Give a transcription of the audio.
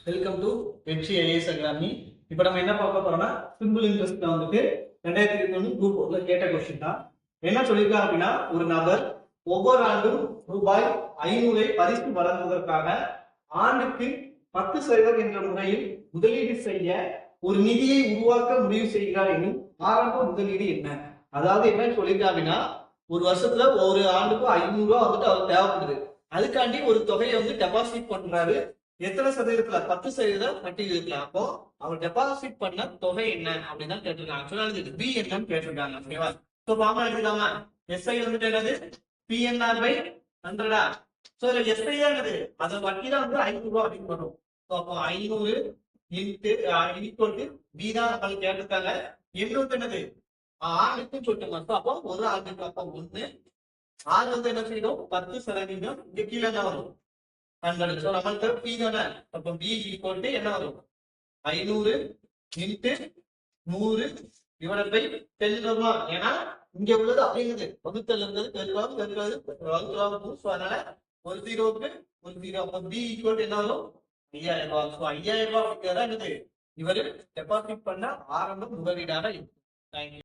Welcome to வெற்றி IAS academy. இப்போ நம்ம என்ன பார்க்க போறோம்னா சிம்பிள் இன்ட்ரெஸ்ட்ல வந்துட்டு 2021 குரூப் 4ல கேட்ட கொஸ்டின் தான். என்ன சொல்லியிருக்காங்க அப்படின்னா, ஒரு நபர் ஒவ்வொரு ஆண்டும் ரூபாய் 500 பரிசு வழங்குவதற்காக ஆண்டுக்கு 10% என்ற முறையில் முதலீடு செய்ய ஒரு நிதியை உருவாக்க முடிவு செய்கிறார் எனும் ஆரம்ப முதலீடு என்ன? அதாவது என்ன சொல்லியிருக்காங்கன்னா, ஒரு வருஷத்துல ஒரு ஆண்டுக்கு 500 ரூபாய் வந்துட்டு அவர் தேவைப்படுது. அதுக்காண்டி ஒரு தொகையை வந்து டெபாசிட் பண்றாரு. எத்தனை சதவீதத்துல? 10% வட்டி இருக்குல்ல. அப்போ அவர் டெபாசிட் பண்ண தொகை என்ன அப்படின்னு கேட்டிருக்காங்க. சொன்னாலும் பி என்னன்னு கேட்டிருக்காங்க. ஓகேவா? சோ ஃபார்முலா எடுத்துக்காம எஸ்ஐ வந்துட்டு என்னது? PNR by 100. சோ இதுல எஸ்ஐ தான் என்னது? அது வட்டி தான் வந்து 500 ரூபாய் அப்படின்னு வரும். சோ அப்போ 500 இன்ட்டு ஈக்குவல் டு பி தான் நம்மளுக்கு கேட்டிருக்காங்க. எண்ணூத்தி என்னது? ஆண்டுக்குன்னு சொல்லிட்டு அப்போ ஒரு ஆண்டுக்கு அப்போ 1 ஆறு வந்து என்ன செய்யணும்? 10%. இங்க கீழே என்ன வரும்? 100. சோ நம்மளுக்கு பி தானே. அப்ப பி ஈக்குவல் டு என்ன வரும்? 500 இன்ட்டு 100 டிவைடட் பை 10 வருமா? ஏன்னா இங்க உள்ளது அப்படிங்கிறது வகுத்தல் இருந்தது பெருக்கலாம். சோ அதனால ஒரு ஜீரோவுக்கு ஒரு ஜீரோ. அப்ப பி ஈக்குவல் டு என்ன வரும்? 5000 ரூபாய். சோ 5000 ரூபாய் என்னது? இவரு டெபாசிட் பண்ண ஆரம்ப முதலீடாக இருக்கும்.